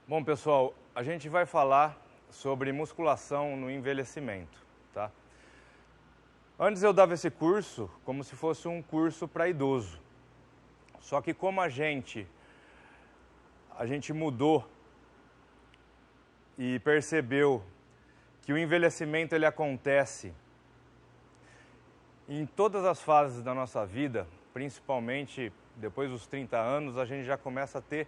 Bom, pessoal, a gente vai falar sobre musculação no envelhecimento, tá? Antes eu dava esse curso como se fosse um curso para idoso. Só que como a gente mudou e percebeu que o envelhecimento ele acontece em todas as fases da nossa vida, principalmente depois dos 30 anos, a gente já começa a ter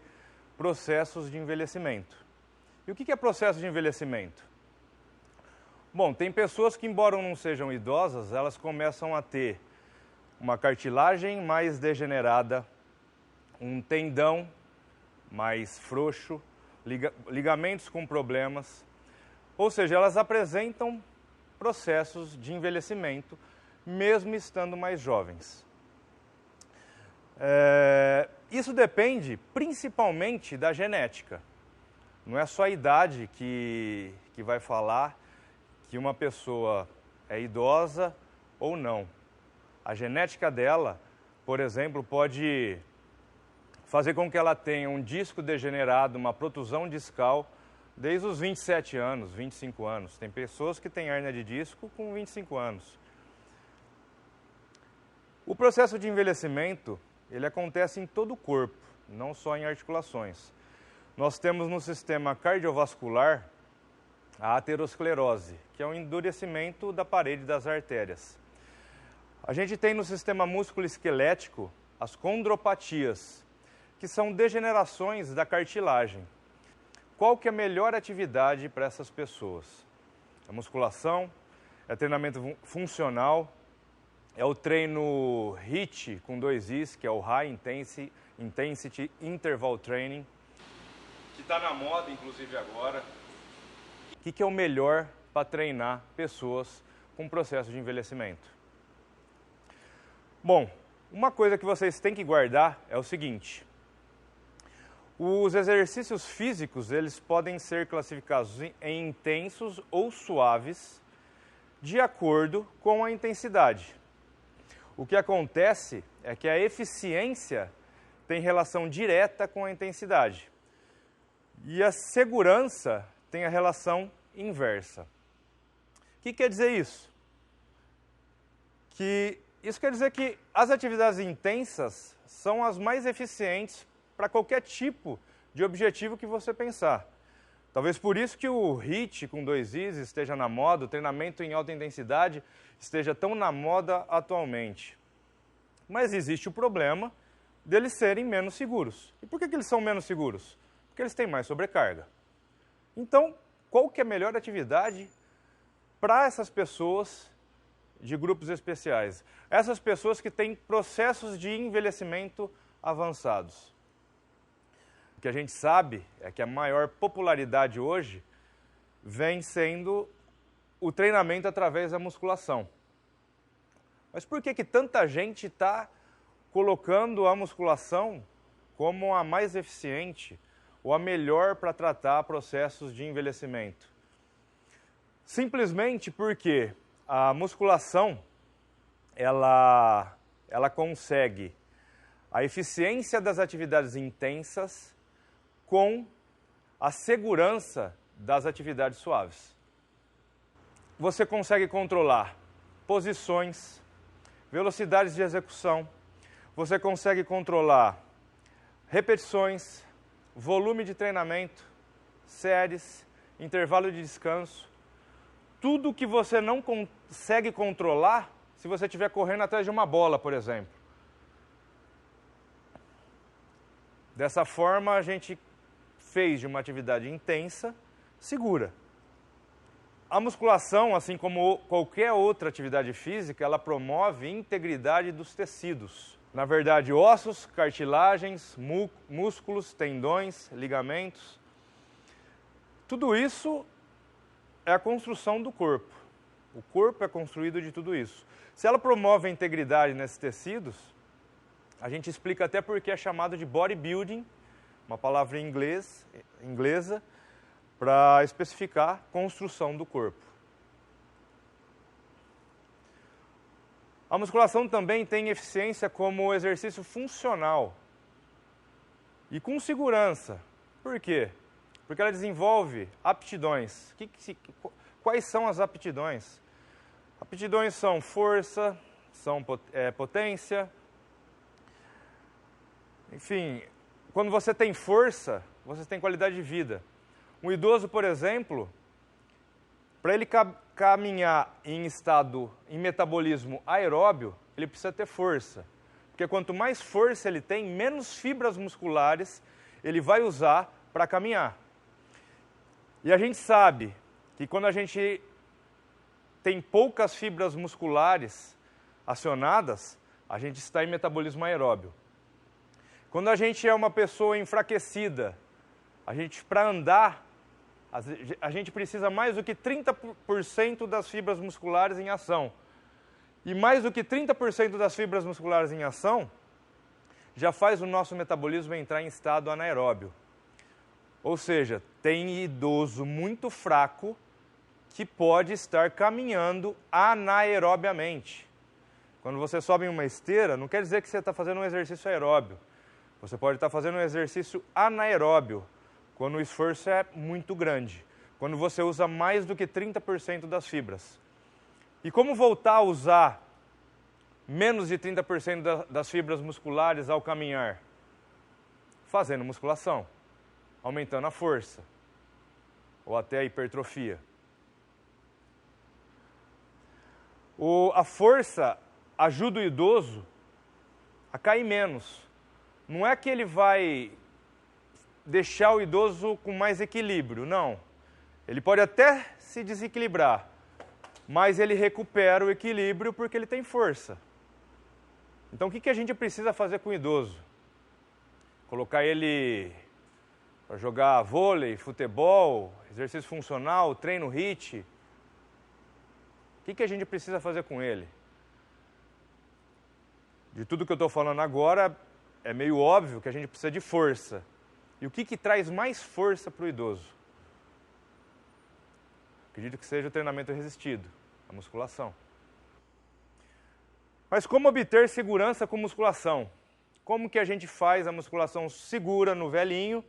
processos de envelhecimento. E o que é processo de envelhecimento? Bom, tem pessoas que, embora não sejam idosas, elas começam a ter uma cartilagem mais degenerada, um tendão mais frouxo, ligamentos com problemas, ou seja, elas apresentam processos de envelhecimento, mesmo estando mais jovens. Isso depende principalmente da genética. Não é só a idade que vai falar que uma pessoa é idosa ou não. A genética dela, por exemplo, pode fazer com que ela tenha um disco degenerado, uma protusão discal, desde os 27 anos, 25 anos. Tem pessoas que têm hérnia de disco com 25 anos. O processo de envelhecimento, ele acontece em todo o corpo, não só em articulações. Nós temos no sistema cardiovascular a aterosclerose, que é o endurecimento da parede das artérias. A gente tem no sistema músculo-esquelético as condropatias, que são degenerações da cartilagem. Qual que é a melhor atividade para essas pessoas? É musculação, é treinamento funcional, é o treino HIIT com 2 Is, que é o High Intensity Interval Training, que está na moda, inclusive, agora. O que é o melhor para treinar pessoas com processo de envelhecimento? Bom, uma coisa que vocês têm que guardar é o seguinte. Os exercícios físicos, eles podem ser classificados em intensos ou suaves, de acordo com a intensidade. O que acontece é que a eficiência tem relação direta com a intensidade. E a segurança tem a relação inversa. O que quer dizer isso? Isso quer dizer que as atividades intensas são as mais eficientes para qualquer tipo de objetivo que você pensar. Talvez por isso que o HIIT com 2 Is esteja na moda, o treinamento em alta intensidade esteja tão na moda atualmente. Mas existe o problema deles serem menos seguros. E por que eles são menos seguros? Porque eles têm mais sobrecarga. Então, qual que é a melhor atividade para essas pessoas de grupos especiais? Essas pessoas que têm processos de envelhecimento avançados. O que a gente sabe é que a maior popularidade hoje vem sendo o treinamento através da musculação. Mas por que tanta gente está colocando a musculação como a mais eficiente ou a melhor para tratar processos de envelhecimento? Simplesmente porque a musculação ela consegue a eficiência das atividades intensas com a segurança das atividades suaves. Você consegue controlar posições, velocidades de execução, você consegue controlar repetições, volume de treinamento, séries, intervalo de descanso. Tudo que você não consegue controlar se você estiver correndo atrás de uma bola, por exemplo. Dessa forma, a gente fez de uma atividade intensa, segura. A musculação, assim como qualquer outra atividade física, ela promove a integridade dos tecidos. Na verdade, ossos, cartilagens, músculos, tendões, ligamentos. Tudo isso é a construção do corpo. O corpo é construído de tudo isso. Se ela promove a integridade nesses tecidos, a gente explica até porque é chamado de bodybuilding, uma palavra inglesa, para especificar construção do corpo. A musculação também tem eficiência como exercício funcional e com segurança. Por quê? Porque ela desenvolve aptidões. Quais são as aptidões? Aptidões são força, são potência. Enfim, quando você tem força, você tem qualidade de vida. Um idoso, por exemplo, para ele caminhar em metabolismo aeróbio, ele precisa ter força. Porque quanto mais força ele tem, menos fibras musculares ele vai usar para caminhar. E a gente sabe que quando a gente tem poucas fibras musculares acionadas, a gente está em metabolismo aeróbio. Quando a gente é uma pessoa enfraquecida, para andar, a gente precisa mais do que 30% das fibras musculares em ação. E mais do que 30% das fibras musculares em ação já faz o nosso metabolismo entrar em estado anaeróbio. Ou seja, tem idoso muito fraco que pode estar caminhando anaerobiamente. Quando você sobe em uma esteira, não quer dizer que você está fazendo um exercício aeróbio. Você pode estar fazendo um exercício anaeróbio, quando o esforço é muito grande, quando você usa mais do que 30% das fibras. E como voltar a usar menos de 30% das fibras musculares ao caminhar? Fazendo musculação, aumentando a força, ou até a hipertrofia. A força ajuda o idoso a cair menos. Não é que ele vai deixar o idoso com mais equilíbrio, não. Ele pode até se desequilibrar, mas ele recupera o equilíbrio porque ele tem força. Então o que a gente precisa fazer com o idoso? Colocar ele para jogar vôlei, futebol, exercício funcional, treino HIIT. O que a gente precisa fazer com ele? De tudo que eu estou falando agora, é meio óbvio que a gente precisa de força. E o que traz mais força para o idoso? Acredito que seja o treinamento resistido, a musculação. Mas como obter segurança com musculação? Como que a gente faz a musculação segura no velhinho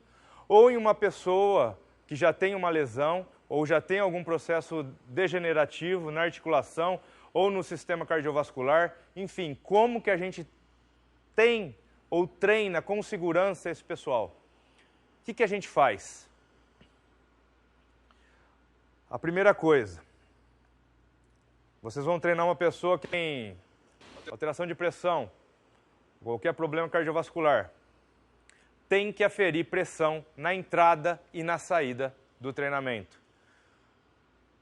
ou em uma pessoa que já tem uma lesão ou já tem algum processo degenerativo na articulação ou no sistema cardiovascular? Enfim, como que a gente tem ou treina com segurança esse pessoal? O que a gente faz? A primeira coisa, vocês vão treinar uma pessoa que tem alteração de pressão, qualquer problema cardiovascular. Tem que aferir pressão na entrada e na saída do treinamento.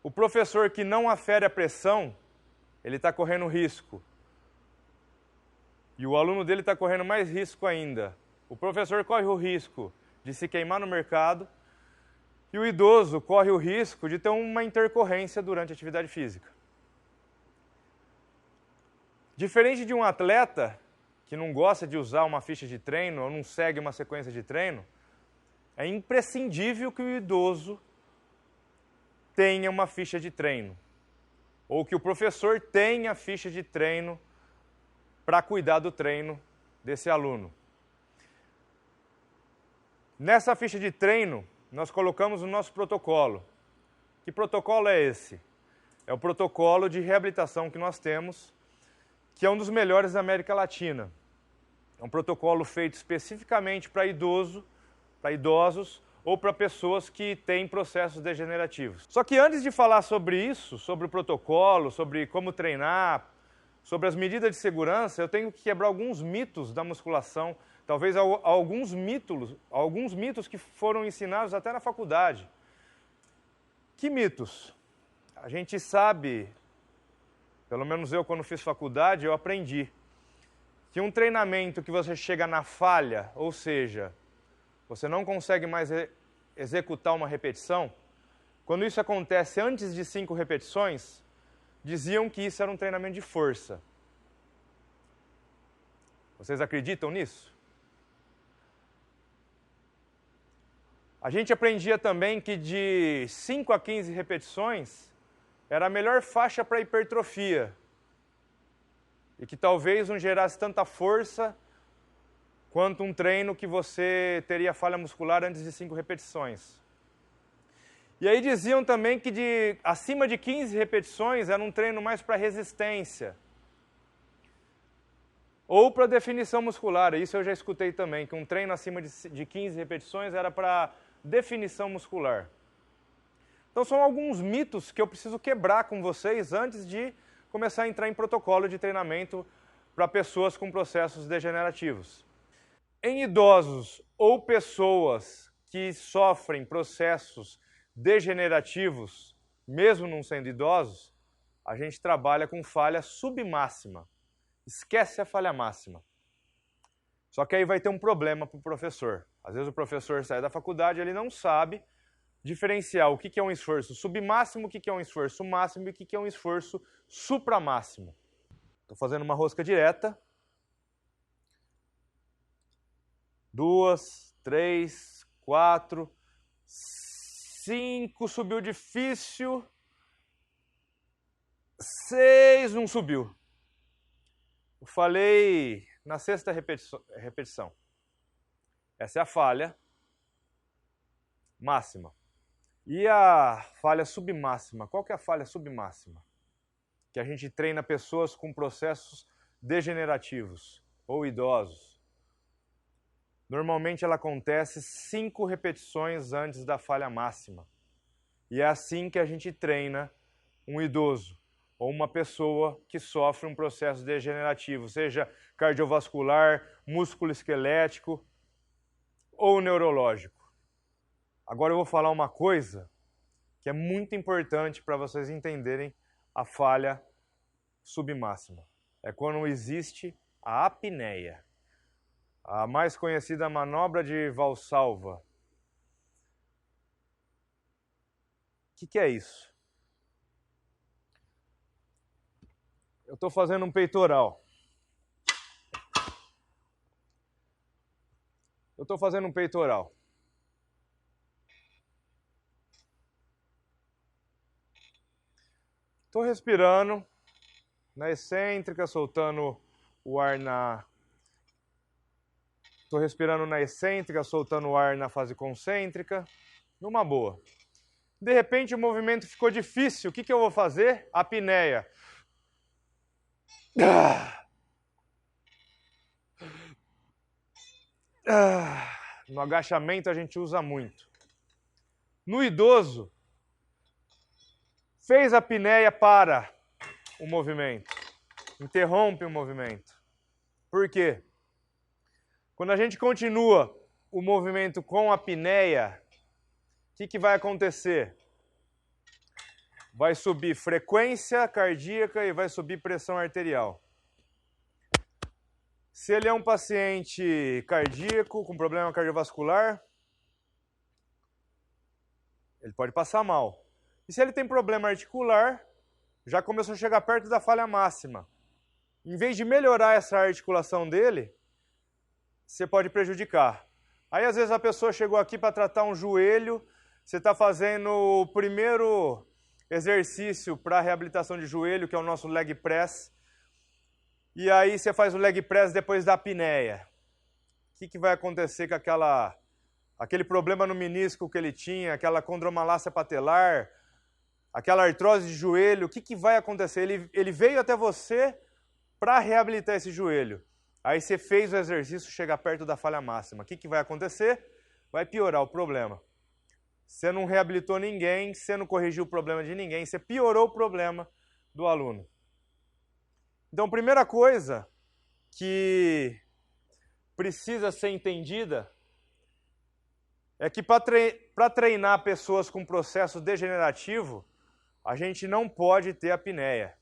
O professor que não afere a pressão, ele está correndo risco. E o aluno dele está correndo mais risco ainda. O professor corre o risco de se queimar no mercado e o idoso corre o risco de ter uma intercorrência durante a atividade física. Diferente de um atleta que não gosta de usar uma ficha de treino ou não segue uma sequência de treino, é imprescindível que o idoso tenha uma ficha de treino ou que o professor tenha ficha de treino para cuidar do treino desse aluno. Nessa ficha de treino, nós colocamos o nosso protocolo. Que protocolo é esse? É o protocolo de reabilitação que nós temos, que é um dos melhores da América Latina. É um protocolo feito especificamente para idosos ou para pessoas que têm processos degenerativos. Só que antes de falar sobre isso, sobre o protocolo, sobre como treinar, sobre as medidas de segurança, eu tenho que quebrar alguns mitos da musculação, talvez alguns mitos que foram ensinados até na faculdade. Que mitos? A gente sabe, pelo menos eu quando fiz faculdade, eu aprendi que um treinamento que você chega na falha, ou seja, você não consegue mais executar uma repetição, quando isso acontece antes de 5 repetições, diziam que isso era um treinamento de força. Vocês acreditam nisso? A gente aprendia também que de 5 a 15 repetições era a melhor faixa para hipertrofia. E que talvez não gerasse tanta força quanto um treino que você teria falha muscular antes de 5 repetições. E aí diziam também que acima de 15 repetições era um treino mais para resistência. Ou para definição muscular, isso eu já escutei também, que um treino acima de 15 repetições era para definição muscular. Então são alguns mitos que eu preciso quebrar com vocês antes de começar a entrar em protocolo de treinamento para pessoas com processos degenerativos. Em idosos ou pessoas que sofrem processos degenerativos, mesmo não sendo idosos, a gente trabalha com falha submáxima. Esquece a falha máxima. Só que aí vai ter um problema para o professor. Às vezes o professor sai da faculdade e ele não sabe diferenciar o que é um esforço submáximo, o que é um esforço máximo e o que é um esforço supramáximo. Estou fazendo uma rosca direta. 2, 3, 4, 5, subiu difícil. 6, não subiu. Eu falei na sexta repetição. Essa é a falha máxima. E a falha submáxima? Qual que é a falha submáxima? Que a gente treina pessoas com processos degenerativos ou idosos. Normalmente ela acontece 5 repetições antes da falha máxima. E é assim que a gente treina um idoso ou uma pessoa que sofre um processo degenerativo, seja cardiovascular, músculo-esquelético ou neurológico. Agora eu vou falar uma coisa que é muito importante para vocês entenderem a falha submáxima. É quando existe a apneia, a mais conhecida manobra de Valsalva. O que é isso? Eu estou fazendo um peitoral. Estou respirando na excêntrica, soltando o ar na... Estou respirando na excêntrica, soltando o ar na fase concêntrica, numa boa. De repente o movimento ficou difícil, o que eu vou fazer? Apneia. No agachamento a gente usa muito. No idoso, fez a apneia, para o movimento, interrompe o movimento. Por quê? Quando a gente continua o movimento com a apneia, o que vai acontecer? Vai subir frequência cardíaca e vai subir pressão arterial. Se ele é um paciente cardíaco com problema cardiovascular, ele pode passar mal. E se ele tem problema articular, já começou a chegar perto da falha máxima. Em vez de melhorar essa articulação dele, você pode prejudicar. Aí às vezes a pessoa chegou aqui para tratar um joelho, você está fazendo o primeiro exercício para reabilitação de joelho, que é o nosso leg press, e aí você faz o leg press depois da apneia. O que vai acontecer com aquele problema no menisco que ele tinha, aquela condromalácia patelar, aquela artrose de joelho? O que vai acontecer? Ele veio até você para reabilitar esse joelho. Aí você fez o exercício, chega perto da falha máxima. O que vai acontecer? Vai piorar o problema. Você não reabilitou ninguém, você não corrigiu o problema de ninguém, você piorou o problema do aluno. Então, primeira coisa que precisa ser entendida é que para treinar pessoas com processo degenerativo, a gente não pode ter apneia.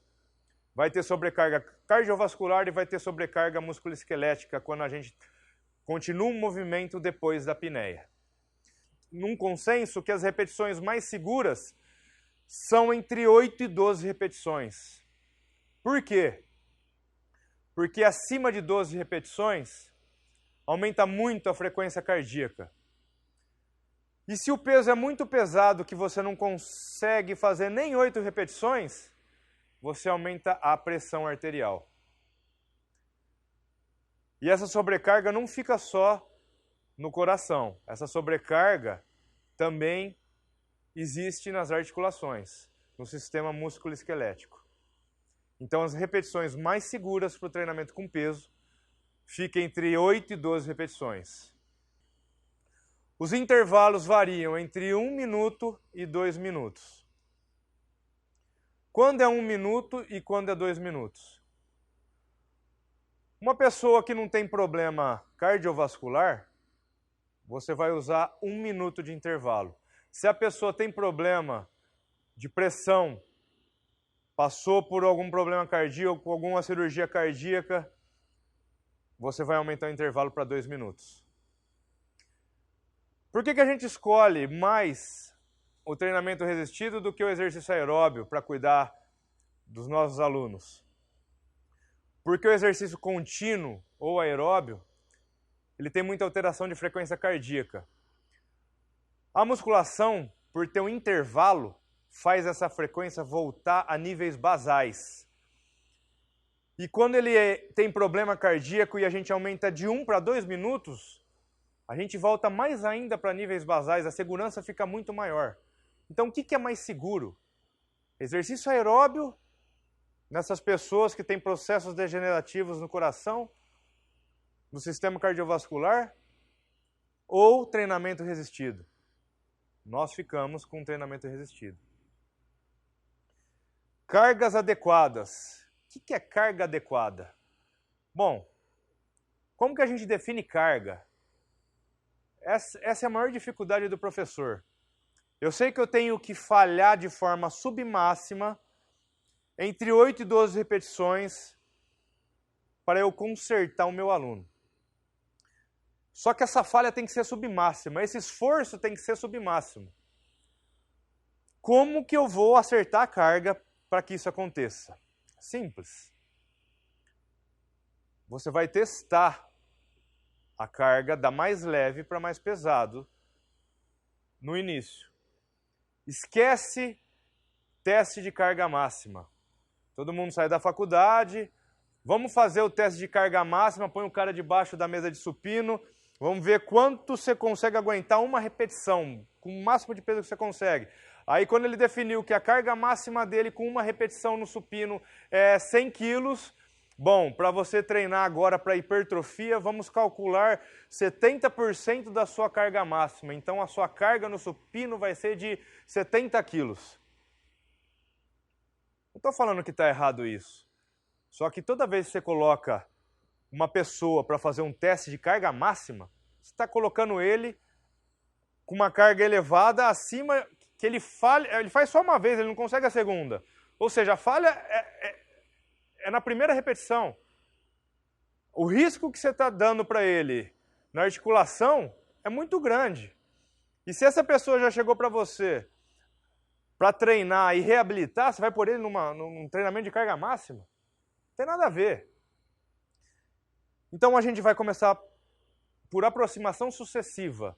Vai ter sobrecarga cardiovascular e vai ter sobrecarga musculoesquelética quando a gente continua um movimento depois da apneia. Num consenso que as repetições mais seguras são entre 8 e 12 repetições. Por quê? Porque acima de 12 repetições aumenta muito a frequência cardíaca. E se o peso é muito pesado que você não consegue fazer nem 8 repetições, você aumenta a pressão arterial. E essa sobrecarga não fica só no coração. Essa sobrecarga também existe nas articulações, no sistema músculo-esquelético. Então, as repetições mais seguras para o treinamento com peso ficam entre 8 e 12 repetições. Os intervalos variam entre 1 minuto e 2 minutos. Quando é 1 minuto e quando é 2 minutos? Uma pessoa que não tem problema cardiovascular, você vai usar 1 minuto de intervalo. Se a pessoa tem problema de pressão, passou por algum problema cardíaco, alguma cirurgia cardíaca, você vai aumentar o intervalo para 2 minutos. Por que a gente escolhe mais o treinamento resistido do que o exercício aeróbio para cuidar dos nossos alunos? Porque o exercício contínuo ou aeróbio, ele tem muita alteração de frequência cardíaca. A musculação, por ter um intervalo, faz essa frequência voltar a níveis basais. E quando ele tem problema cardíaco e a gente aumenta de 1 para 2 minutos, a gente volta mais ainda para níveis basais, a segurança fica muito maior. Então, o que é mais seguro? Exercício aeróbio nessas pessoas que têm processos degenerativos no coração, no sistema cardiovascular, ou treinamento resistido? Nós ficamos com treinamento resistido. Cargas adequadas. O que é carga adequada? Bom, como que a gente define carga? Essa é a maior dificuldade do professor. Eu sei que eu tenho que falhar de forma submáxima entre 8 e 12 repetições para eu consertar o meu aluno. Só que essa falha tem que ser submáxima, esse esforço tem que ser submáximo. Como que eu vou acertar a carga para que isso aconteça? Simples. Você vai testar a carga da mais leve para mais pesado no início. Esquece teste de carga máxima. Todo mundo sai da faculdade, vamos fazer o teste de carga máxima, põe o cara debaixo da mesa de supino, vamos ver quanto você consegue aguentar uma repetição, com o máximo de peso que você consegue. Aí quando ele definiu que a carga máxima dele com uma repetição no supino é 100 quilos, bom, para você treinar agora para hipertrofia, vamos calcular 70% da sua carga máxima. Então a sua carga no supino vai ser de 70 quilos. Não estou falando que está errado isso. Só que toda vez que você coloca uma pessoa para fazer um teste de carga máxima, você está colocando ele com uma carga elevada acima, que ele faz só uma vez, ele não consegue a segunda. Ou seja, a falha é na primeira repetição. O risco que você está dando para ele na articulação é muito grande. E se essa pessoa já chegou para você para treinar e reabilitar, você vai pôr ele num treinamento de carga máxima? Não tem nada a ver. Então a gente vai começar por aproximação sucessiva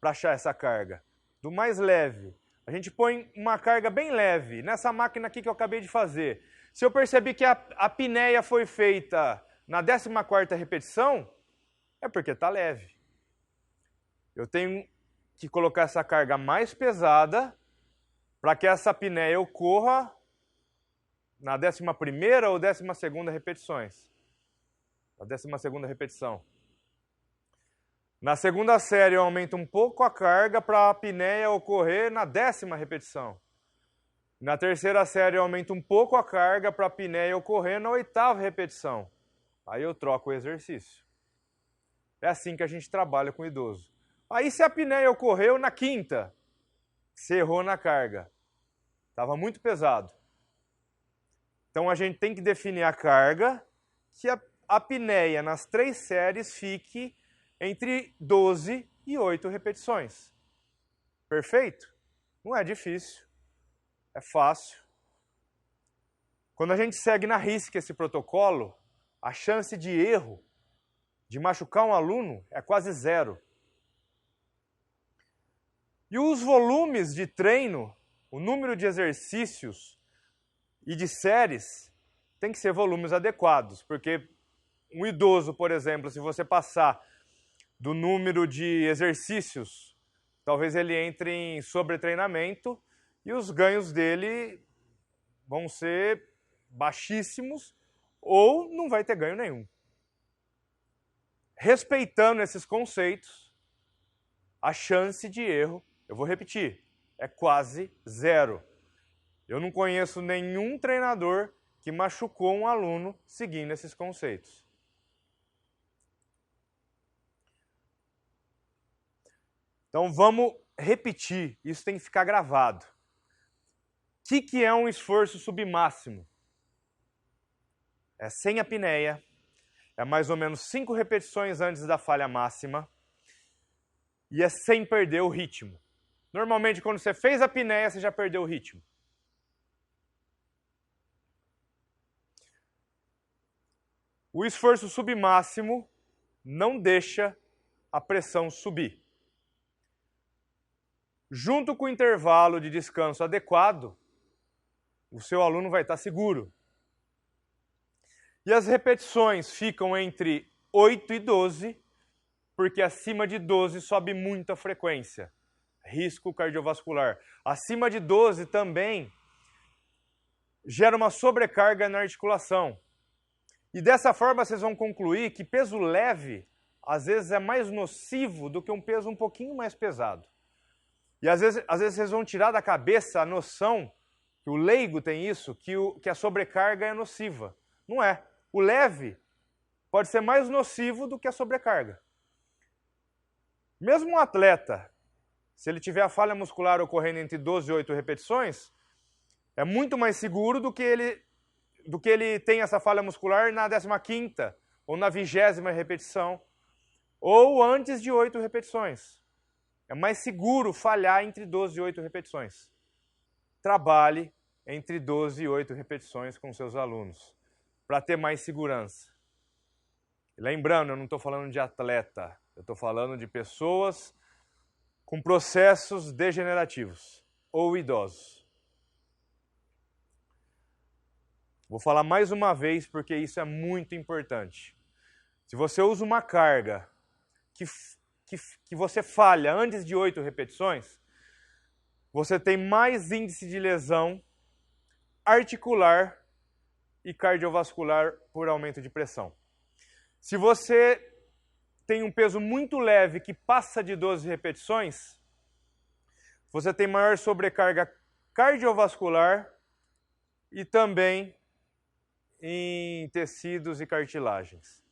para achar essa carga. Do mais leve. A gente põe uma carga bem leve nessa máquina aqui que eu acabei de fazer. Se eu perceber que a apneia foi feita na 14ª repetição, é porque está leve. Eu tenho que colocar essa carga mais pesada para que essa apneia ocorra na 11ª ou 12ª repetições. Na 12ª repetição. Na segunda série eu aumento um pouco a carga para a apneia ocorrer na 10ª repetição. Na terceira série eu aumento um pouco a carga para a apneia ocorrer na 8ª repetição. Aí eu troco o exercício. É assim que a gente trabalha com o idoso. Aí se a apneia ocorreu na 5ª, você errou na carga. Estava muito pesado. Então a gente tem que definir a carga que a apneia nas 3 séries fique entre 12 e 8 repetições. Perfeito? Não é difícil. É fácil. Quando a gente segue na risca esse protocolo, a chance de erro, de machucar um aluno, é quase zero. E os volumes de treino, o número de exercícios e de séries, tem que ser volumes adequados, porque um idoso, por exemplo, se você passar do número de exercícios talvez ele entre em sobretreinamento e os ganhos dele vão ser baixíssimos ou não vai ter ganho nenhum. Respeitando esses conceitos, a chance de erro, eu vou repetir, é quase zero. Eu não conheço nenhum treinador que machucou um aluno seguindo esses conceitos. Então vamos repetir, isso tem que ficar gravado. O que é um esforço submáximo? É sem apneia, é mais ou menos 5 repetições antes da falha máxima e é sem perder o ritmo. Normalmente, quando você fez a apneia, você já perdeu o ritmo. O esforço submáximo não deixa a pressão subir. Junto com o intervalo de descanso adequado, o seu aluno vai estar seguro. E as repetições ficam entre 8 e 12, porque acima de 12 sobe muito a frequência. Risco cardiovascular. Acima de 12 também gera uma sobrecarga na articulação. E dessa forma vocês vão concluir que peso leve, às vezes, é mais nocivo do que um peso um pouquinho mais pesado. E às vezes vocês vão tirar da cabeça a noção, que o leigo tem isso, que a sobrecarga é nociva. Não é. O leve pode ser mais nocivo do que a sobrecarga. Mesmo um atleta, se ele tiver a falha muscular ocorrendo entre 12 e 8 repetições, é muito mais seguro do que ele tem essa falha muscular na 15ª ou na 20ª repetição, ou antes de 8 repetições. É mais seguro falhar entre 12 e 8 repetições. Trabalhe entre 12 e 8 repetições com seus alunos, para ter mais segurança. Lembrando, eu não estou falando de atleta, eu estou falando de pessoas com processos degenerativos ou idosos. Vou falar mais uma vez porque isso é muito importante. Se você usa uma carga que você falha antes de 8 repetições, você tem mais índice de lesão articular e cardiovascular por aumento de pressão. Se você tem um peso muito leve que passa de 12 repetições, você tem maior sobrecarga cardiovascular e também em tecidos e cartilagens.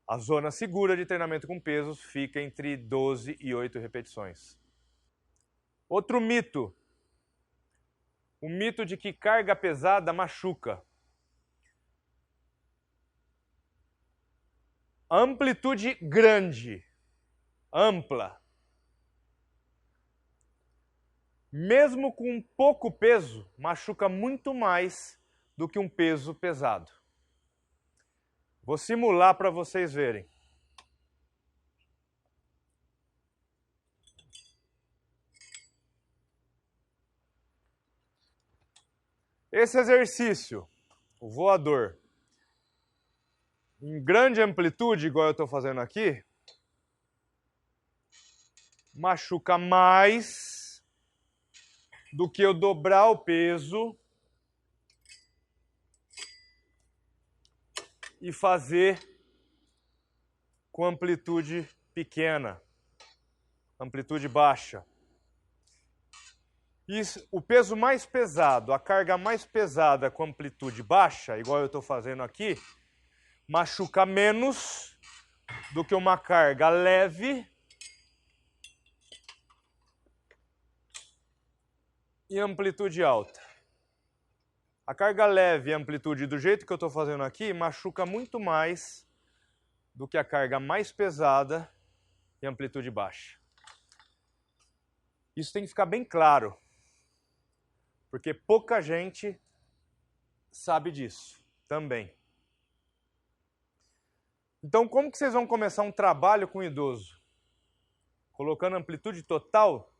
A zona segura de treinamento com pesos fica entre 12 e 8 repetições. Outro mito. O mito de que carga pesada machuca. Amplitude grande, ampla. Mesmo com pouco peso, machuca muito mais do que um peso pesado. Vou simular para vocês verem. Esse exercício, o voador, em grande amplitude, igual eu estou fazendo aqui, machuca mais do que eu dobrar o peso e fazer com amplitude pequena, amplitude baixa. Isso, o peso mais pesado, a carga mais pesada com amplitude baixa, igual eu estou fazendo aqui, machuca menos do que uma carga leve e amplitude alta. A carga leve e amplitude do jeito que eu estou fazendo aqui machuca muito mais do que a carga mais pesada e amplitude baixa. Isso tem que ficar bem claro, porque pouca gente sabe disso também. Então, como que vocês vão começar um trabalho com o idoso? Colocando amplitude total,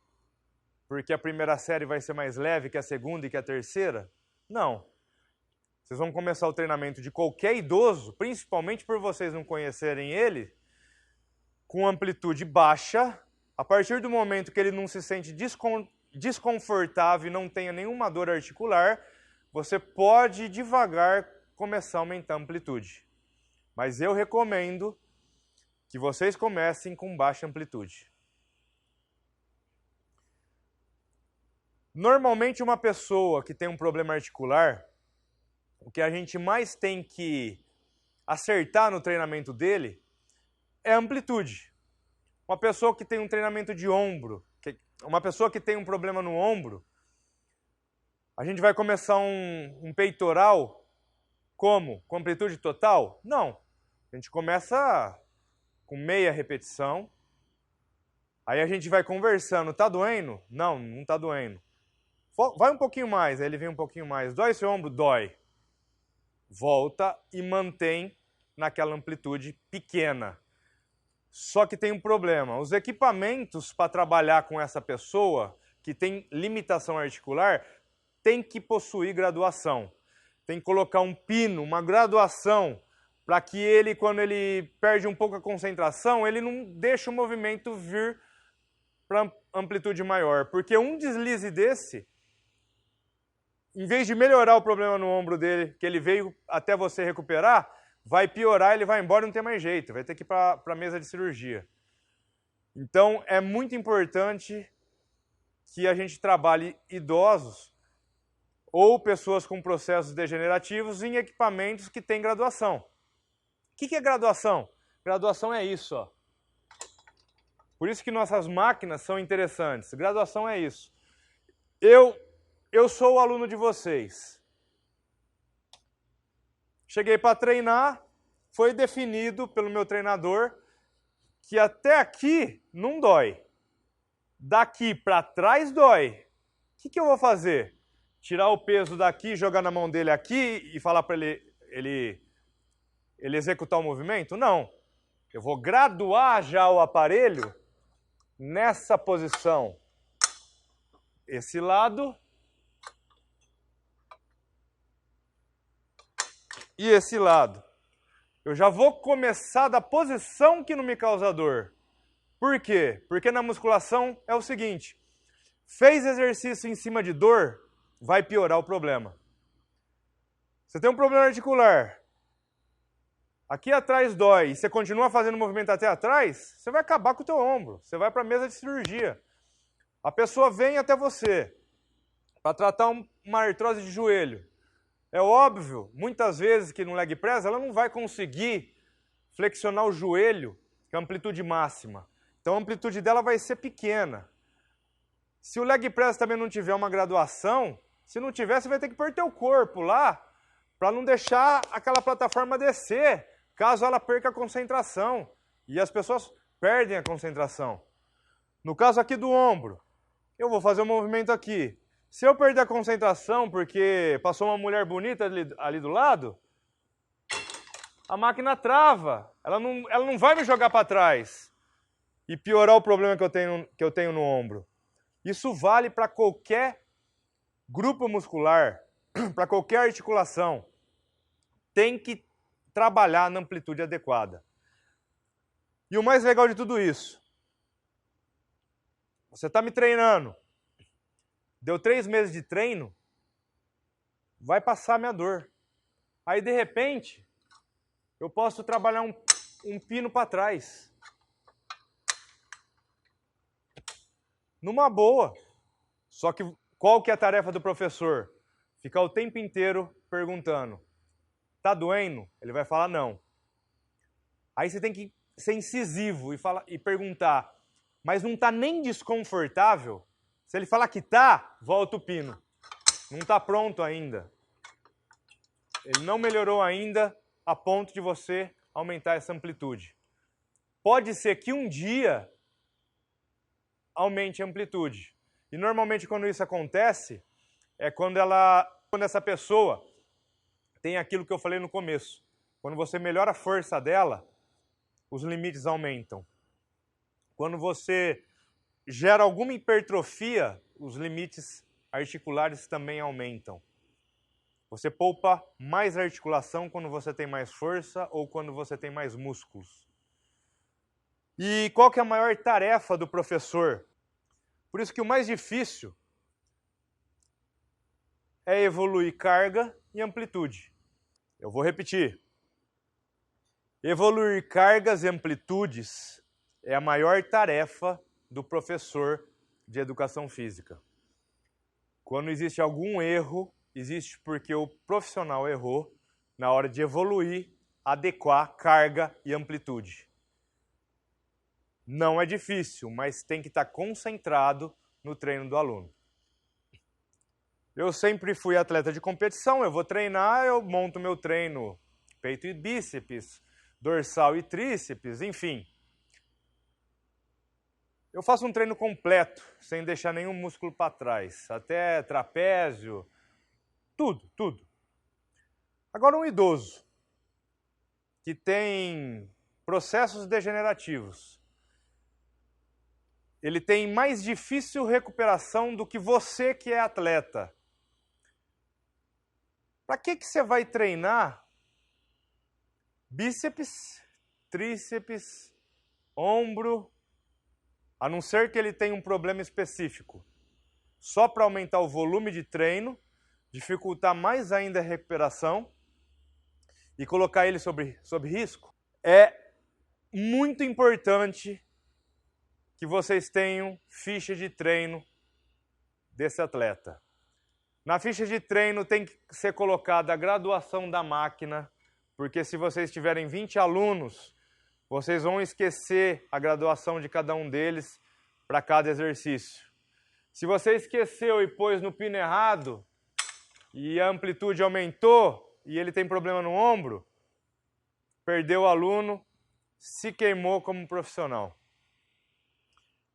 porque a primeira série vai ser mais leve que a segunda e que a terceira? Não. Vocês vão começar o treinamento de qualquer idoso, principalmente por vocês não conhecerem ele, com amplitude baixa, A partir do momento que ele não se sente desconfortável e não tenha nenhuma dor articular, você pode devagar começar a aumentar a amplitude. Mas eu recomendo que vocês comecem com baixa amplitude. Normalmente uma pessoa que tem um problema articular, o que a gente mais tem que acertar no treinamento dele é a amplitude. Uma pessoa que tem um treinamento de ombro, uma pessoa que tem um problema no ombro, a gente vai começar um peitoral como? Com amplitude total? Não. A gente começa com meia repetição, aí a gente vai conversando. Tá doendo? Não, não tá doendo. Vai um pouquinho mais, aí ele vem um pouquinho mais. Dói seu ombro? Dói. Volta e mantém naquela amplitude pequena. Só que tem um problema. Os equipamentos para trabalhar com essa pessoa que tem limitação articular tem que possuir graduação. Tem que colocar um pino, uma graduação, para que ele, quando ele perde um pouco a concentração, ele não deixe o movimento vir para amplitude maior. Porque um deslize desse, em vez de melhorar o problema no ombro dele, que ele veio até você recuperar, vai piorar, ele vai embora e não tem mais jeito, vai ter que ir para a mesa de cirurgia. Então, é muito importante que a gente trabalhe idosos ou pessoas com processos degenerativos em equipamentos que têm graduação. O que é graduação? Graduação é isso, ó. Por isso que nossas máquinas são interessantes. Graduação é isso. Eu sou o aluno de vocês. Cheguei para treinar, foi definido pelo meu treinador que até aqui não dói. Daqui para trás dói. O que eu vou fazer? Tirar o peso daqui, jogar na mão dele aqui e falar para ele executar o movimento? Não. Eu vou graduar já o aparelho nessa posição. Esse lado e esse lado. Eu já vou começar da posição que não me causa dor. Por quê? Porque na musculação é o seguinte, fez exercício em cima de dor, vai piorar o problema. Você tem um problema articular, aqui atrás dói, e você continua fazendo o movimento até atrás, você vai acabar com o teu ombro, você vai para a mesa de cirurgia. A pessoa vem até você para tratar uma artrose de joelho. É óbvio, muitas vezes que no leg press ela não vai conseguir flexionar o joelho com a amplitude máxima. Então a amplitude dela vai ser pequena. Se o leg press também não tiver uma graduação, se não tiver, você vai ter que pôr teu corpo lá para não deixar aquela plataforma descer, caso ela perca a concentração. E as pessoas perdem a concentração. No caso aqui do ombro, eu vou fazer um movimento aqui. Se eu perder a concentração porque passou uma mulher bonita ali do lado, a máquina trava. Ela não vai me jogar para trás e piorar o problema que eu tenho no ombro. Isso vale para qualquer grupo muscular, para qualquer articulação. Tem que trabalhar na amplitude adequada. E o mais legal de tudo isso, você está me treinando, deu 3 meses de treino, vai passar a minha dor. Aí, de repente, eu posso trabalhar um pino para trás. Numa boa. Só que qual que é a tarefa do professor? Ficar o tempo inteiro perguntando. Tá doendo? Ele vai falar não. Aí você tem que ser incisivo e perguntar, mas não tá nem desconfortável? Se ele falar que tá, volta o pino. Não tá pronto ainda. Ele não melhorou ainda a ponto de você aumentar essa amplitude. Pode ser que um dia aumente a amplitude. E normalmente quando isso acontece, é quando essa pessoa tem aquilo que eu falei no começo. Quando você melhora a força dela, os limites aumentam. Quando você gera alguma hipertrofia, os limites articulares também aumentam. Você poupa mais articulação quando você tem mais força ou quando você tem mais músculos. E qual que é a maior tarefa do professor? Por isso que o mais difícil é evoluir carga e amplitude. Eu vou repetir. Evoluir cargas e amplitudes é a maior tarefa do professor de educação física. Quando existe algum erro, existe porque o profissional errou na hora de evoluir, adequar carga e amplitude. Não é difícil, mas tem que estar concentrado no treino do aluno. Eu sempre fui atleta de competição, eu vou treinar, eu monto meu treino peito e bíceps, dorsal e tríceps, enfim. Eu faço um treino completo, sem deixar nenhum músculo para trás, até trapézio, tudo. Agora um idoso que tem processos degenerativos, ele tem mais difícil recuperação do que você que é atleta. Para que você vai treinar bíceps, tríceps, ombro, a não ser que ele tenha um problema específico? Só para aumentar o volume de treino, dificultar mais ainda a recuperação e colocar ele sob risco? É muito importante que vocês tenham ficha de treino desse atleta. Na ficha de treino tem que ser colocada a graduação da máquina, porque se vocês tiverem 20 alunos, vocês vão esquecer a graduação de cada um deles para cada exercício. Se você esqueceu e pôs no pino errado, e a amplitude aumentou, e ele tem problema no ombro, perdeu o aluno, se queimou como profissional.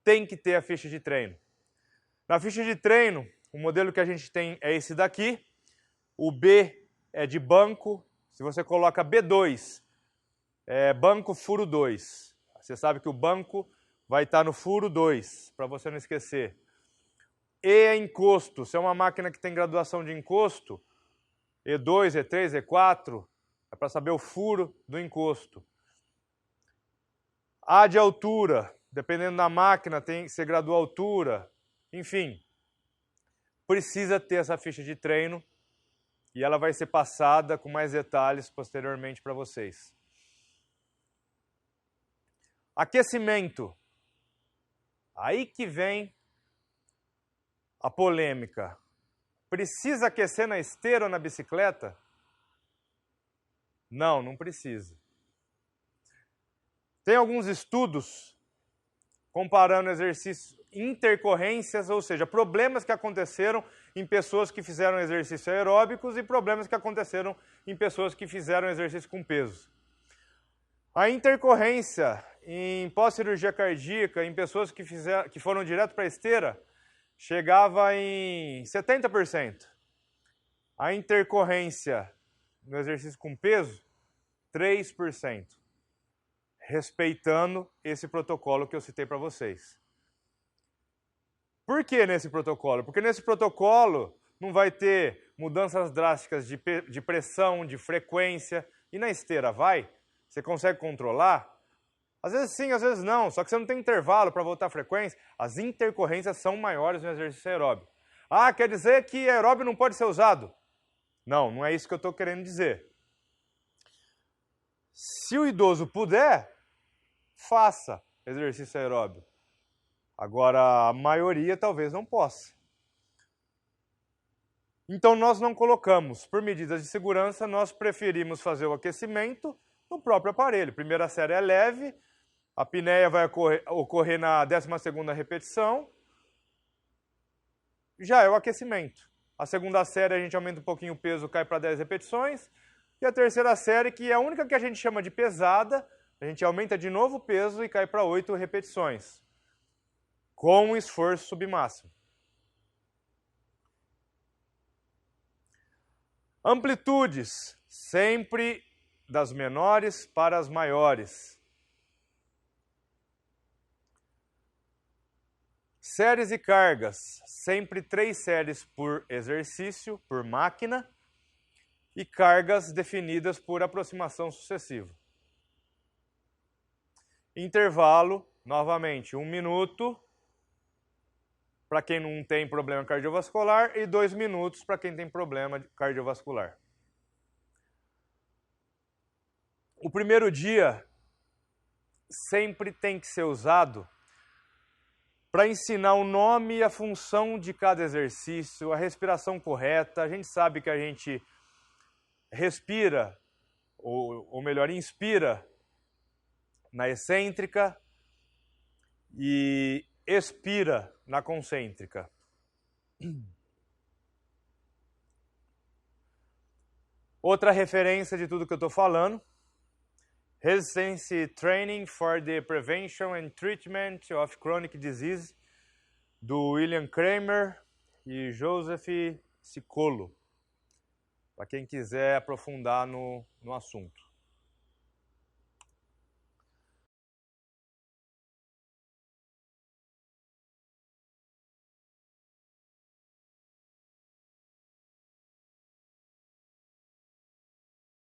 Tem que ter a ficha de treino. Na ficha de treino, o modelo que a gente tem é esse daqui. O B é de banco. Se você coloca B2, é banco furo 2. Você sabe que o banco vai estar no furo 2, para você não esquecer. E é encosto. Se é uma máquina que tem graduação de encosto, E2, E3, E4, é para saber o furo do encosto. A de altura, dependendo da máquina, você gradua a altura. Enfim, precisa ter essa ficha de treino e ela vai ser passada com mais detalhes posteriormente para vocês. Aquecimento. Aí que vem a polêmica. Precisa aquecer na esteira ou na bicicleta? Não, não precisa. Tem alguns estudos comparando exercícios, intercorrências, ou seja, problemas que aconteceram em pessoas que fizeram exercícios aeróbicos e problemas que aconteceram em pessoas que fizeram exercício com peso. A intercorrência em pós-cirurgia cardíaca, em pessoas que foram direto para a esteira, chegava em 70%. A intercorrência no exercício com peso, 3%. Respeitando esse protocolo que eu citei para vocês. Por que nesse protocolo? Porque nesse protocolo não vai ter mudanças drásticas de pressão, de frequência. E na esteira vai? Você consegue controlar? Às vezes sim, às vezes não. Só que você não tem intervalo para voltar a frequência. As intercorrências são maiores no exercício aeróbio. Ah, quer dizer que aeróbio não pode ser usado? Não, não é isso que eu estou querendo dizer. Se o idoso puder, faça exercício aeróbio. Agora, a maioria talvez não possa. Então, nós não colocamos. Por medidas de segurança, nós preferimos fazer o aquecimento no próprio aparelho. Primeira série é leve, a apneia vai ocorrer na 12ª repetição. Já é o aquecimento. A segunda série a gente aumenta um pouquinho o peso, cai para 10 repetições. E a terceira série, que é a única que a gente chama de pesada, a gente aumenta de novo o peso e cai para 8 repetições. Com um esforço submáximo. Amplitudes, sempre das menores para as maiores. Séries e cargas, sempre 3 séries por exercício, por máquina, e cargas definidas por aproximação sucessiva. Intervalo, novamente, 1 minuto para quem não tem problema cardiovascular e 2 minutos para quem tem problema cardiovascular. O primeiro dia sempre tem que ser usado para ensinar o nome e a função de cada exercício, a respiração correta. A gente sabe que a gente respira, ou melhor, inspira na excêntrica e expira na concêntrica. Outra referência de tudo que eu estou falando, Resistance Training for the Prevention and Treatment of Chronic Disease, do William Kramer e Joseph Ciccolo, para quem quiser aprofundar no assunto.